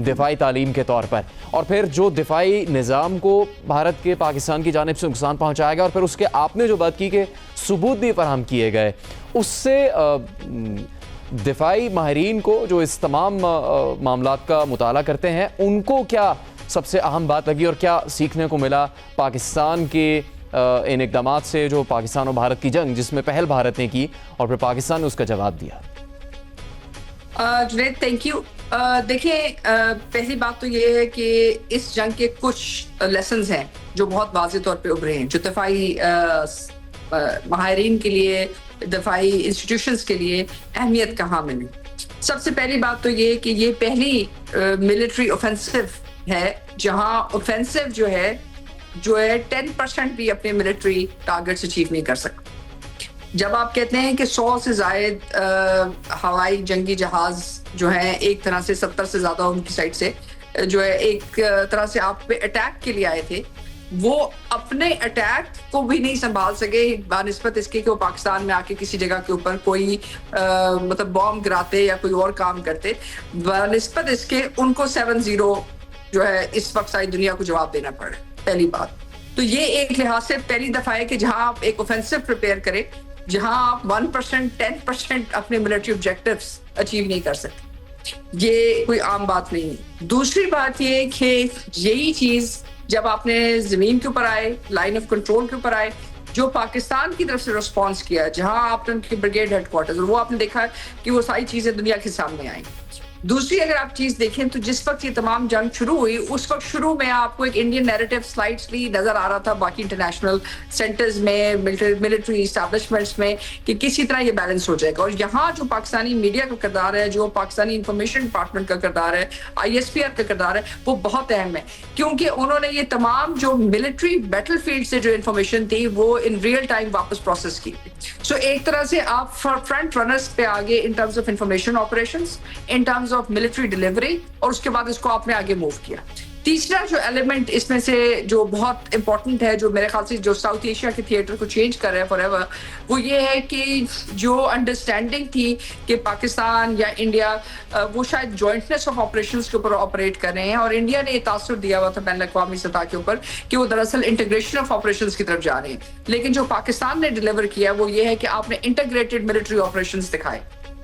دفاعی تعلیم کے طور پر. اور پھر جو دفاعی نظام کو بھارت کے پاکستان کی جانب سے نقصان پہنچایا گیا, اور پھر اس کے آپ نے جو بات کی کہ ثبوت بھی فراہم کیے گئے, اس سے دفاعی ماہرین کو جو اس تمام معاملات کا مطالعہ کرتے ہیں ان کو کیا سب سے اہم بات لگی, اور کیا سیکھنے کو ملا پاکستان کے ان اقدامات سے, جو پاکستان اور بھارت کی جنگ جس میں پہل بھارت نے کی اور پھر پاکستان نے اس کا جواب دیا؟ Junaid thank you. دیکھیں, پہلی بات تو یہ ہے کہ اس جنگ کے کچھ لیسنز ہیں جو بہت واضح طور پہ ابھرے ہیں, جو دفاعی ماہرین کے لیے, دفاعی انسٹیٹیوشنز کے لیے اہمیت کہاں ملی. سب سے پہلی بات تو یہ کہ یہ پہلی ملٹری اوفینسو ہے جہاں اوفینسو جو ہے 10% بھی اپنے ملٹری ٹارگٹس اچیو نہیں کر سکتا. جب آپ کہتے ہیں کہ 100 سے زائد ہوائی جنگی جہاز جو ہیں ایک طرح سے 70 سے زیادہ ان کی سائڈ سے جو ہے ایک طرح سے آپ پہ اٹیک کے لیے آئے تھے, وہ اپنے اٹیک کو بھی نہیں سنبھال سکے بنسبت اس کے کہ وہ پاکستان میں آ کے کسی جگہ کے اوپر کوئی مطلب بام گراتے یا کوئی اور کام کرتے. بنسبت اس کے ان کو 7-0 جو ہے اس وقت ساری دنیا کو جواب دینا پڑے. پہلی بات تو یہ ایک لحاظ سے پہلی دفعہ ہے کہ جہاں آپ ایک اوفینسو پریپیئر کریں, جہاں آپ 1% 10% اپنے ملٹری آبجیکٹیوز اچیو نہیں کر سکتے, یہ کوئی عام بات نہیں ہے. دوسری بات یہ کہ یہی چیز جب آپ نے زمین کے اوپر آئے, لائن آف کنٹرول کے اوپر آئے, جو پاکستان کی طرف سے رسپانس کیا, جہاں آپ نے ان کے بریگیڈ ہیڈ کوارٹرز, وہ آپ نے دیکھا کہ وہ ساری چیزیں دنیا کے سامنے آئیں. دوسری اگر آپ چیز دیکھیں تو جس وقت یہ تمام جنگ شروع ہوئی اس وقت شروع میں آپ کو ایک انڈین نیریٹو سلائٹلی نظر آ رہا تھا باقی انٹرنیشنل سینٹرز میں, ملٹری اسٹیبلشمنٹس میں, کہ کسی طرح یہ بیلنس ہو جائے گا. اور یہاں جو پاکستانی میڈیا کا کردار ہے, جو پاکستانی انفارمیشن ڈپارٹمنٹ کا کردار ہے, ISPR کا کردار ہے, وہ بہت اہم ہے, کیونکہ انہوں نے یہ تمام جو ملٹری بیٹل فیلڈ سے جو انفارمیشن تھی وہ ان ریئل ٹائم واپس پروسیس کی. سو ایک طرح سے آپ فرنٹ رنرز پہ آگے in terms of information operations, in terms of military delivery, اور اس کے بعد اس کو آپ نے آگے موو کیا. تیسرا جو ایلیمنٹ اس میں سے جو بہت امپورٹنٹ ہے, جو میرے خیال سے جو ساؤتھ ایشیا کے تھیٹر کو چینج کر رہا ہے فار ایور, وہ یہ ہے کہ جو انڈرسٹینڈنگ تھی کہ پاکستان یا انڈیا وہ شاید جوائنٹنس آف آپریشنز کے اوپر آپریٹ کر رہے ہیں, اور انڈیا نے یہ تاثر دیا ہوا تھا بین الاقوامی سطح کے اوپر کہ وہ دراصل انٹیگریشن آف آپریشنز کی طرف جا رہے ہیں. لیکن جو پاکستان نے ڈیلیور کیا وہ یہ ہے کہ آپ نے انٹیگریٹڈ ملٹری آپریشنز دکھائے,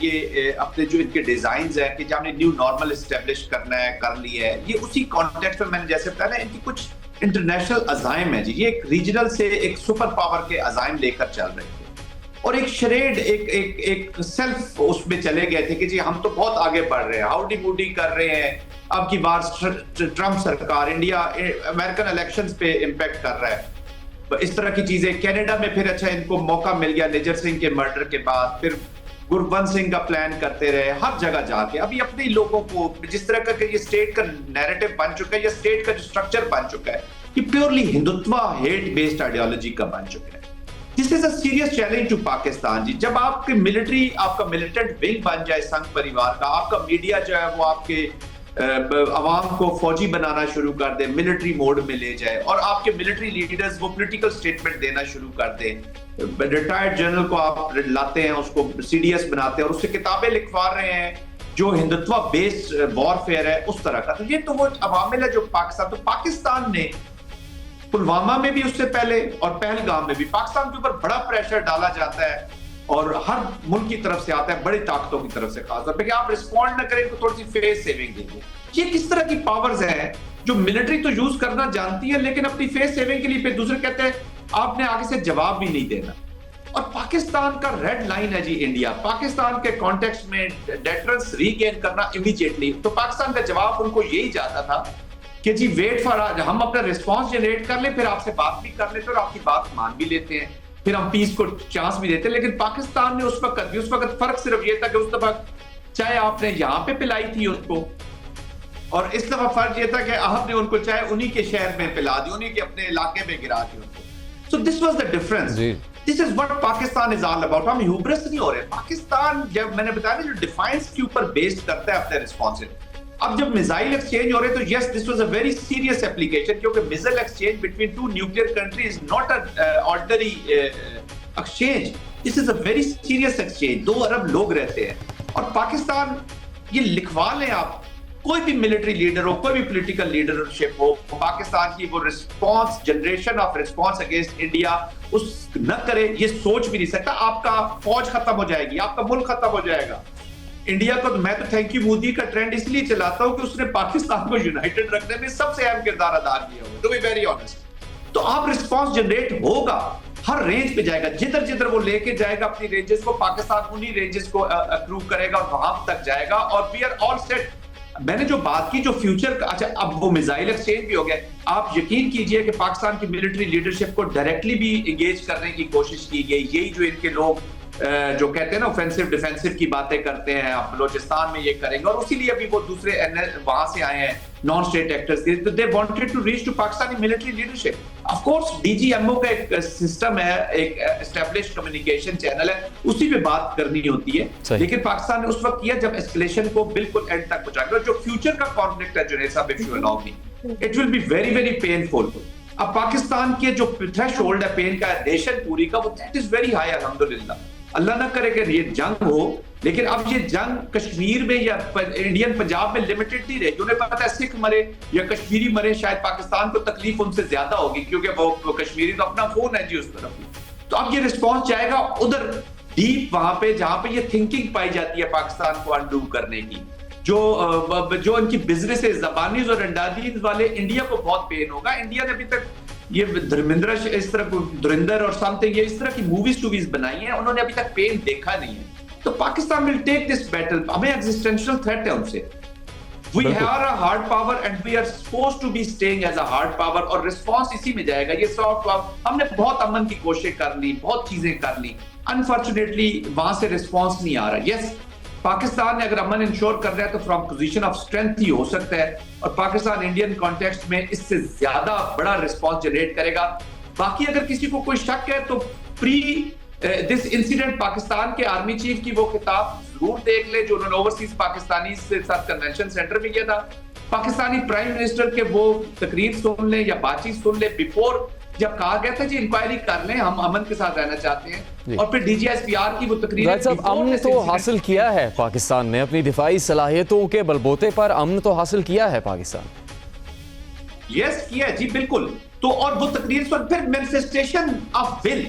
یہ اپنے جو ان کے ڈیزائنز ہیں کہ جب ہم نے نیو نارمل اسٹیبلش کرنا ہے، کر لیا ہے، یہ اسی کانٹیکسٹ میں میں نے جیسے بتایا نا، ان کی کچھ انٹرنیشنل عزائم ہیں جی، یہ ایک ریجنل سے ایک سپر پاور کے عزائم لے کر چل رہے تھے، اور ایک شریڈ ایک سیلف اس میں چلے گئے تھے کہ جی ہم تو بہت آگے بڑھ رہے ہیں، ہاؤڈی موڈی کر رہے ہیں، اب کی بار ٹرمپ سرکار انڈیا امریکن الیکشنز پہ امپیکٹ کر رہا ہے، اس طرح کی چیزیں. کینیڈا میں پھر اچھا ان کو موقع مل گیا نجر سنگھ کے مرڈر کے بعد، پھر گربن سنگھ کا پلان کرتے رہے ہر جگہ جا کے. ابھی اپنے لوگوں کو جس طرح کا کہ یہ اسٹیٹ کا نیریٹو بن چکا ہے، یا اسٹیٹ کا جو اسٹرکچر بن چکا ہے، یہ purely Hindutva hate based ideology کا بن چکا ہے. This is a serious challenge to Pakistan جی. جب آپ کے ملٹری، آپ کا ملیٹنٹ ونگ بن جائے سنگھ پریوار کا، آپ کا میڈیا جو ہے وہ آپ کے عوام کو فوجی بنانا شروع کر دے، ملٹری موڈ میں لے جائے، اور آپ کے ملٹری لیڈرز وہ پولیٹیکل سٹیٹمنٹ دینا شروع کر دیں، ریٹائرڈ جنرل کو آپ لاتے ہیں، اس کو سی ڈی ایس بناتے ہیں اور اس سے کتابیں لکھوا رہے ہیں جو ہندوتوا بیسڈ وارفیئر ہے اس طرح کا. تو یہ تو وہ عوامل ہے جو پاکستان نے پلوامہ میں بھی اس سے پہلے اور پہلگام میں بھی پاکستان کے اوپر بڑا پریشر ڈالا جاتا ہے، اور ہر ملک کی طرف سے آتا ہے، بڑی طاقتوں کی طرف سے، خاص طور پہ کہ آپ رسپونڈ نہ کریں تو تھوڑی سی فیس سیونگ دیں گے. یہ کس طرح کی پاورز ہیں جو ملٹری تو یوز کرنا جانتی ہے، لیکن اپنی فیس سیونگ کے لیے پھر دوسرے کہتے ہیں آپ نے آگے سے جواب بھی نہیں دینا. اور پاکستان کا ریڈ لائن ہے جی انڈیا. پاکستان کے کانٹیکسٹ میں ڈیٹرنس ری گین کرنا امیڈیٹلی. تو پاکستان کا جواب ان کو یہی جاتا تھا کہ جی ویٹ فار، ہم اپنا ریسپانس جنریٹ کر لیں، پھر آپ سے بات بھی کر لیتے اور آپ کی بات مان بھی لیتے ہیں، پھر ہم پیس کو چانس بھی دیتے ہیں. لیکن پاکستان نے اس وقت فرق صرف یہ تھا کہ اس دفعہ چاہے آپ نے یہاں پہ پلائی تھی ان کو، اور اس دفعہ فرق یہ تھا کہ آپ نے ان کو چاہے انہی کے شہر میں پلا دی، انہی کے اپنے علاقے میں گرا دی ان کو. So this was the difference. This is what Pakistan is all about. ہم ہیوبرس نہیں ہو رہے. پاکستان جب میں نے بتایا نا جو ڈیفائنس کے اوپر بیسڈ کرتا ہے اپنے ریسپانس. اب جب میزائل ایکسچینج ہو رہے تو yes this was a very serious application, کیونکہ missile exchange between two nuclear countries not a ordinary exchange. This is a very serious exchange. 2 ارب لوگ رہتے ہیں، اور پاکستان یہ لکھوا لیں آپ، کوئی بھی ملٹری لیڈر ہو، کوئی بھی پولیٹیکل لیڈرشپ ہو، پاکستان کی وہ response generation of response against India اس نہ کرے، یہ سوچ بھی نہیں سکتا. آپ کا فوج ختم ہو جائے گی، آپ کا ملک ختم ہو جائے گا. انڈیا کو میں تو تھینک یو مودی کا ٹرینڈ اس لیے چلاتا ہوں کہ اس نے پاکستان کو یونائٹڈ رکھنے میں سب سے اہم کردار ادا کیا ہوا، ٹو بی ویری آنیسٹ. تو آپ رسپانس جنریٹ ہوگا، ہر رینج پہ جائے گا، جدھر وہ لے کے جائے گا اپنی رینجز کو، پاکستان انہی رینجز کو اپروو کرے گا اور وہاں تک جائے گا. اور وی آر آل سیٹ. میں نے جو بات کی جو فیوچر کا، اچھا اب وہ میزائل ایکسچینج بھی ہو گئے. آپ یقین کیجئے کہ پاکستان کی ملٹری لیڈرشپ کو ڈائریکٹلی بھی انگیج کرنے کی کوشش کی گئی. یہی جو ان کے لوگ جو کہتے ہیں نا اوفینسو ڈیفینسو کی باتیں کرتے ہیں، آپ بلوچستان میں یہ کریں گے، اور اسی لیے ابھی وہ دوسرے وہاں سے آئے ہیں non state actors. They wanted to reach to Pakistani military leadership. Of course D G M O کا ایک سسٹم ہے، ایک اسٹیبلش کمیونیکیشن چینل ہے، اسی پہ بات کرنی ہوتی ہے. لیکن پاکستان نے اس وقت کیا جب اسکلیشن کو بالکل اینڈ تک پہنچا گیا. جو فیوچر کا کانفلکٹ ہے جنید صاحب، if you allow me, it will be very very painful. اب پاکستان کے جو تھریش ہولڈ ہے پین کا نیشن پوری کا، وہ دیٹ از ویری ہائی الحمدللہ. اللہ نہ کرے کہ یہ جنگ ہو، لیکن اب یہ جنگ کشمیر میں یا انڈین پنجاب میں لمیٹڈ نہیں رہے. انہیں پتا ہے سکھ مرے یا کشمیری مرے، شاید پاکستان کو تکلیف ان سے زیادہ ہوگی، کیونکہ وہ کشمیری تو اپنا فون ہے جی اس طرف. تو اب یہ رسپانس جائے گا ادھر ڈیپ، وہاں پہ جہاں پہ یہ تھنکنگ پائی جاتی ہے پاکستان کو انڈو کرنے کی. جو ان کی بزنس زبانیز اور انڈادیز والے، انڈیا کو بہت پین ہوگا. انڈیا نے ابھی تک یہ دھرمیندر اس طرح دھرندر اور سمتھنگ یہ اس طرح کی موویز بنائی ہیں، انہوں نے ابھی تک پین دیکھا نہیں ہے. تو Pakistan will take this battle. ہمیں ایگزسٹینشل تھریٹ ہے ان سے. We are a hard power and we are supposed to be staying as a hard power, اور رسپانس اسی میں جائے گا. یہ سافٹ پاور، ہم نے بہت امن کی کوشش کر لی، بہت چیزیں کر لی، انفارچونیٹلی وہاں سے رسپانس نہیں آ رہا. یس پاکستان نے اگر امن انشور کر رہا ہے تو فرام پوزیشن آف اسٹرینتھ ہی ہو سکتا ہے، اور پاکستان انڈین کانٹیکسٹ میں اس سے زیادہ بڑا رسپانس جنریٹ کرے گا. باقی اگر کسی کو کوئی شک ہے تو پری دس انسیڈنٹ پاکستان کے آرمی چیف کی وہ خطاب ضرور دیکھ لے جو انہوں نے اوورسیز پاکستانی سے ساتھ کنونشن سینٹر میں کیا تھا. پاکستانی پرائم منسٹر کے وہ تقریر سن لیں یا بات چیت سن لیں بیفور، جب کہا گیا تھا جی انکوائری کر لیں، ہم امن کے ساتھ رہنا چاہتے ہیں. اور پھر D G S P R کی وہ تقریر، امن تو حاصل کیا ہے پاکستان نے اپنی دفاعی صلاحیتوں کے بلبوتے پر، امن تو حاصل کیا ہے پاکستان. یس کیا جی بالکل. تو اور وہ تقریر سن، پھر مینیفیسٹیشن آف ول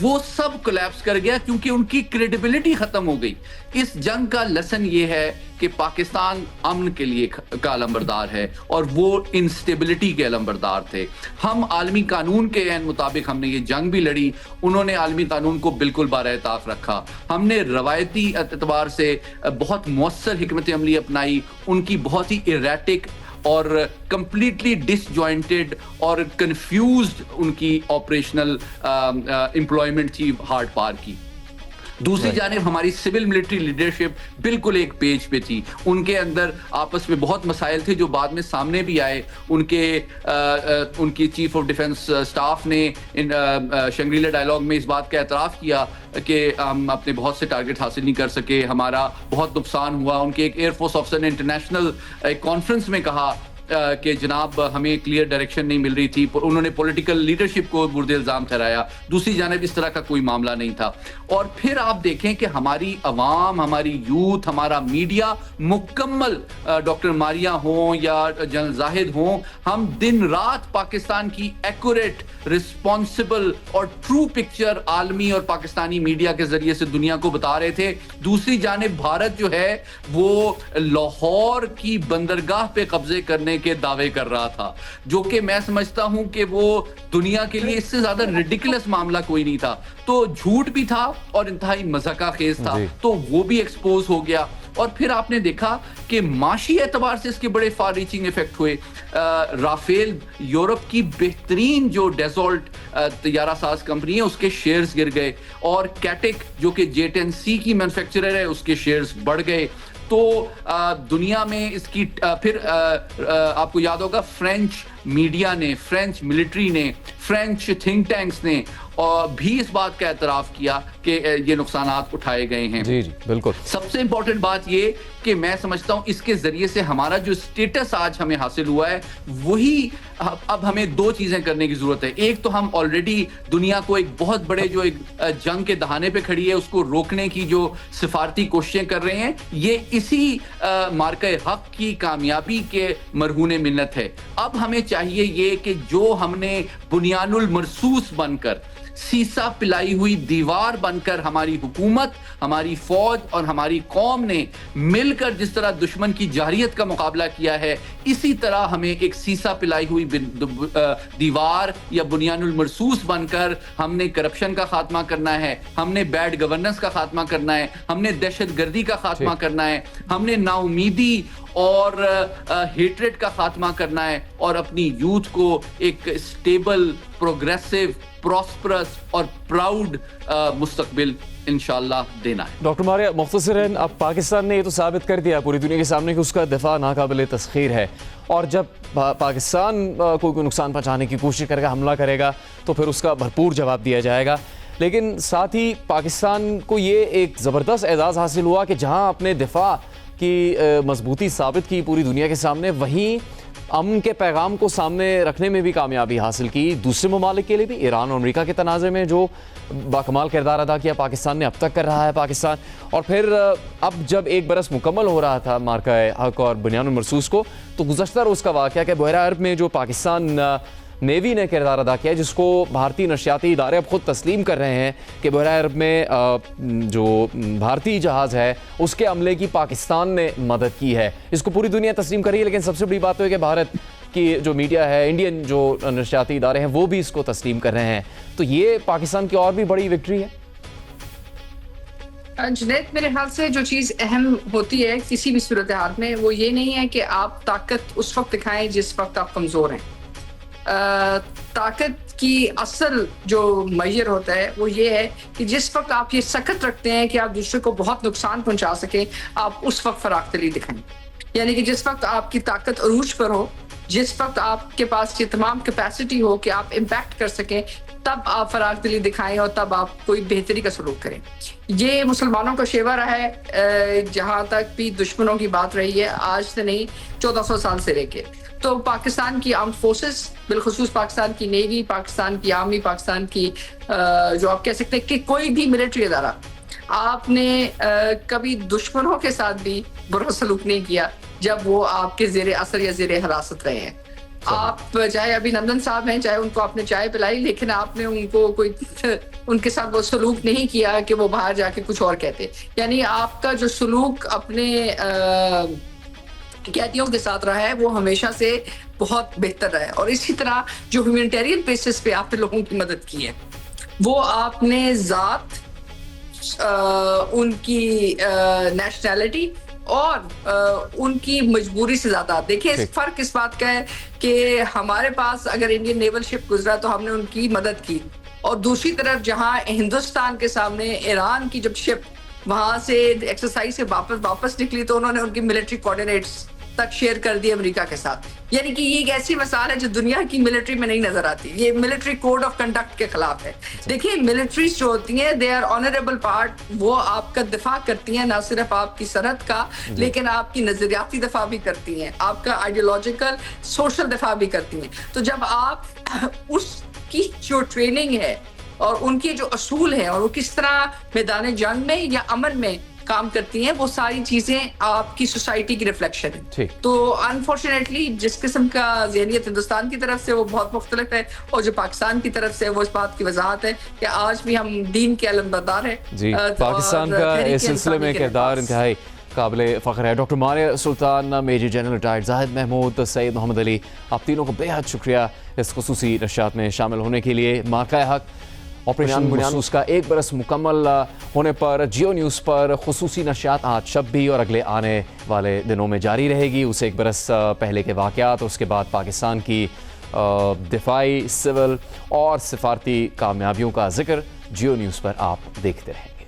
وہ سب کولیپس کر گیا کیونکہ ان کی کریڈیبلٹی ختم ہو گئی. اس جنگ کا لیسن یہ ہے کہ پاکستان امن کے لیے کا علمبردار ہے اور وہ انسٹیبلٹی کے علمبردار تھے. ہم عالمی قانون کے عین مطابق ہم نے یہ جنگ بھی لڑی, انہوں نے عالمی قانون کو بالکل بارے طاق رکھا. ہم نے روایتی اعتبار سے بہت مؤثر حکمت عملی اپنائی, ان کی بہت ہی ایریٹک اور کمپلیٹلی ڈس جوائنٹڈ اور کنفیوزڈ ان کی آپریشنل امپلائمنٹ تھی ہارڈ پار کی. دوسری جانب ہماری سول ملٹری لیڈرشپ بالکل ایک پیج پہ تھی, ان کے اندر آپس میں بہت مسائل تھے جو بعد میں سامنے بھی آئے. ان کی چیف آف ڈیفنس سٹاف نے شنگریلا ڈائلاگ میں اس بات کا اعتراف کیا کہ ہم اپنے بہت سے ٹارگٹ حاصل نہیں کر سکے, ہمارا بہت نقصان ہوا. ان کے ایک ایئر فورس افسر نے انٹرنیشنل کانفرنس میں کہا کہ جناب ہمیں کلیئر ڈائریکشن نہیں مل رہی تھی. انہوں نے پولیٹیکل لیڈرشپ کو برد الزام ٹھہرایا. دوسری جانب اس طرح کا کوئی معاملہ نہیں تھا. اور پھر آپ دیکھیں کہ ہماری عوام, ہماری یوتھ, ہمارا میڈیا مکمل, ڈاکٹر ماریہ ہوں یا جنرل زاہد ہوں, ہم دن رات پاکستان کی ایکوریٹ, رسپانسبل اور ٹرو پکچر عالمی اور پاکستانی میڈیا کے ذریعے سے دنیا کو بتا رہے تھے. دوسری جانب بھارت جو ہے وہ لاہور کی بندرگاہ پہ قبضے کرنے کے دعوے کر رہا تھا, جو کہ میں سمجھتا ہوں کہ وہ دنیا کے لیے اس سے زیادہ ریڈیکولس معاملہ کوئی نہیں تھا. تو جھوٹ بھی تھا اور انتہائی مذاقہ خیز تھا, تو وہ بھی ایکسپوز ہو گیا. اور پھر آپ نے دیکھا کہ معاشی اعتبار سے اس کے بڑے فار ریچنگ ایفیکٹ ہوئے. رافیل یورپ کی بہترین جو ڈیزولٹ طیارہ ساز کمپنی ہے اس کے شیئرز گر گئے, اور کیٹک جو کہ J-10C کی مینوفیکچرر ہے اس کے شیئرز بڑھ گئے. تو دنیا میں اس کی پھر آپ کو یاد ہوگا فرینچ میڈیا نے, فرینچ ملٹری نے, فرینچ تھنک ٹینکس نے بھی اس بات کا اعتراف کیا کہ یہ نقصانات اٹھائے گئے ہیں. جی بالکل. سب سے امپورٹنٹ بات یہ کہ میں سمجھتا ہوں اس کے ذریعے سے ہمارا جو اسٹیٹس آج ہمیں حاصل ہوا ہے, وہی اب ہمیں دو چیزیں کرنے کی ضرورت ہے. ایک تو ہم آلریڈی دنیا کو ایک بہت بڑے جو ایک جنگ کے دہانے پہ کھڑی ہے اس کو روکنے کی جو سفارتی کوششیں کر رہے ہیں, یہ اسی مارکہ حق کی کامیابی کے مرہون منت ہے. اب ہمیں چاہیے یہ کہ جو ہم نے بنیان المرصوص بن کر, سیسا پلائی ہوئی دیوار بن کر ہماری حکومت, ہماری فوج اور ہماری قوم نے مل کر جس طرح دشمن کی جارحیت کا مقابلہ کیا ہے, اسی طرح ہمیں ایک سیسا پلائی ہوئی دیوار یا بنیان المرصوص بن کر ہم نے کرپشن کا خاتمہ کرنا ہے, ہم نے بیڈ گورننس کا خاتمہ کرنا ہے, ہم نے دہشت گردی کا خاتمہ کرنا ہے, ہم نے نا امیدی اور ہیٹریٹ کا خاتمہ کرنا ہے, اور اپنی یوتھ کو ایک اسٹیبل, پروگریسو, پراسپرس اور پراؤڈ مستقبل انشاءاللہ دینا ہے. ڈاکٹر ماریہ, مختصراً اب پاکستان نے یہ تو ثابت کر دیا پوری دنیا کے سامنے کہ اس کا دفاع ناقابل تسخیر ہے, اور جب پاکستان کوئی نقصان پہنچانے کی کوشش کرے گا, حملہ کرے گا, تو پھر اس کا بھرپور جواب دیا جائے گا. لیکن ساتھ ہی پاکستان کو یہ ایک زبردست اعزاز حاصل ہوا کہ جہاں اپنے دفاع کی مضبوطی ثابت کی پوری دنیا کے سامنے, وہیں امن کے پیغام کو سامنے رکھنے میں بھی کامیابی حاصل کی دوسرے ممالک کے لیے بھی. ایران اور امریکہ کے تنازع میں جو باکمال کردار ادا کیا پاکستان نے, اب تک کر رہا ہے پاکستان. اور پھر اب جب ایک برس مکمل ہو رہا تھا مارکہ حق اور بنیان المرصوص کو, تو گزشتہ روز کا واقعہ کہ بحیرہ عرب میں جو پاکستان نیوی نے کردار ادا کیا, جس کو بھارتی نشریاتی ادارے اب خود تسلیم کر رہے ہیں کہ بحیرہ عرب میں جو بھارتی جہاز ہے اس کے عملے کی پاکستان نے مدد کی ہے. اس کو پوری دنیا تسلیم کر رہی ہے, لیکن سب سے بڑی بات تو ہے کہ بھارت کی جو میڈیا ہے, انڈین جو نشریاتی ادارے ہیں, وہ بھی اس کو تسلیم کر رہے ہیں. تو یہ پاکستان کی اور بھی بڑی وکٹری ہے. جنید, میرے خیال سے جو چیز اہم ہوتی ہے کسی بھی صورتحال میں, وہ یہ نہیں ہے کہ آپ طاقت اس وقت دکھائیں جس وقت آپ کمزور ہیں. طاقت کی اصل جو میجر ہوتا ہے وہ یہ ہے کہ جس وقت آپ یہ سخت رکھتے ہیں کہ آپ دوسرے کو بہت نقصان پہنچا سکیں, آپ اس وقت فراخ دلی دکھائیں. یعنی کہ جس وقت آپ کی طاقت عروج پر ہو, جس وقت آپ کے پاس یہ تمام کیپیسٹی ہو کہ آپ امپیکٹ کر سکیں, تب آپ فراخ دلی دکھائیں اور تب آپ کوئی بہتری کا سلوک کریں. یہ مسلمانوں کا شیوا رہا ہے, جہاں تک بھی دشمنوں کی بات رہی ہے, آج سے نہیں 1400 سال سے لے کے. تو پاکستان کی آرمڈ فورسز, بالخصوص پاکستان کی نیوی, پاکستان کی آرمی, پاکستان کی جو آپ کہہ سکتے ہیں کہ کوئی بھی ملٹری ادارہ, آپ نے کبھی دشمنوں کے ساتھ بھی برا سلوک نہیں کیا جب وہ آپ کے زیر اثر یا زیر حراست رہے ہیں. آپ چاہے ابھینندن صاحب ہیں، چاہے ان کو آپ نے چائے پلائی، لیکن آپ نے ان کو کوئی ان کے ساتھ وہ سلوک نہیں کیا کہ وہ باہر جا کے کچھ اور کہتے. یعنی آپ کا جو سلوک اپنے قیدیوں کے ساتھ رہا ہے وہ ہمیشہ سے بہت بہتر رہا ہے. اور اسی طرح جو ہیومینیٹیرین بیسس پہ آپ نے لوگوں کی مدد کی ہے وہ آپ نے ذات، ان کی نیشنلٹی اور ان کی مجبوری سے زیادہ. دیکھیں فرق اس بات کا ہے کہ ہمارے پاس اگر انڈین نیول شپ گزرا تو ہم نے ان کی مدد کی، اور دوسری طرف جہاں ہندوستان کے سامنے ایران کی جب شپ وہاں سے ایکسرسائز سے واپس نکلی تو انہوں نے ان کی ملٹری کوآرڈینیٹس تک شیئر کر دی امریکہ کے ساتھ. یعنی کہ یہ ایک ایسی مثال ہے جو دنیا کی ملٹری میں نہیں نظر آتی. یہ ملٹری کوڈ آف کنڈکٹ کے خلاف ہے. دیکھیں ملٹریز جو ہوتی ہیں دے آر آنریبل پارٹ، وہ آپ کا دفاع کرتی ہیں، نہ صرف آپ کی سرحد کا لیکن آپ کی نظریاتی دفاع بھی کرتی ہیں، آپ کا آئیڈیولوجیکل سوشل دفاع بھی کرتی ہیں. تو جب آپ اس کی جو ٹریننگ ہے اور ان کے جو اصول ہیں اور وہ کس طرح میدان جنگ میں یا امن میں کام کرتی ہیں، وہ ساری چیزیں آپ کی سوسائٹی کی ریفلیکشن ہے. تو انفارچونیٹلی جس قسم کا ذہنیت ہندوستان کی طرف سے وہ بہت مختلف ہے، اور جو پاکستان کی طرف سے وہ اس بات کی وضاحت ہے کہ آج بھی ہم دین کے علمبردار ہیں. جی، پاکستان کا اس سلسلے میں کردار انتہائی قابل فخر ہے. ڈاکٹر ماریہ سلطان، میجر جنرل ریٹائرڈ زاہد محمود، سید محمد علی، آپ تینوں کو بے حد شکریہ اس خصوصی نشریات میں شامل ہونے کے لیے. مارکہ حق آپریشن مخصوص کا 1 برس مکمل ہونے پر جیو نیوز پر خصوصی نشریات آج شب بھی اور اگلے آنے والے دنوں میں جاری رہے گی. اسے 1 برس پہلے کے واقعات اور اس کے بعد پاکستان کی دفاعی، سول اور سفارتی کامیابیوں کا ذکر جیو نیوز پر آپ دیکھتے رہیں گے.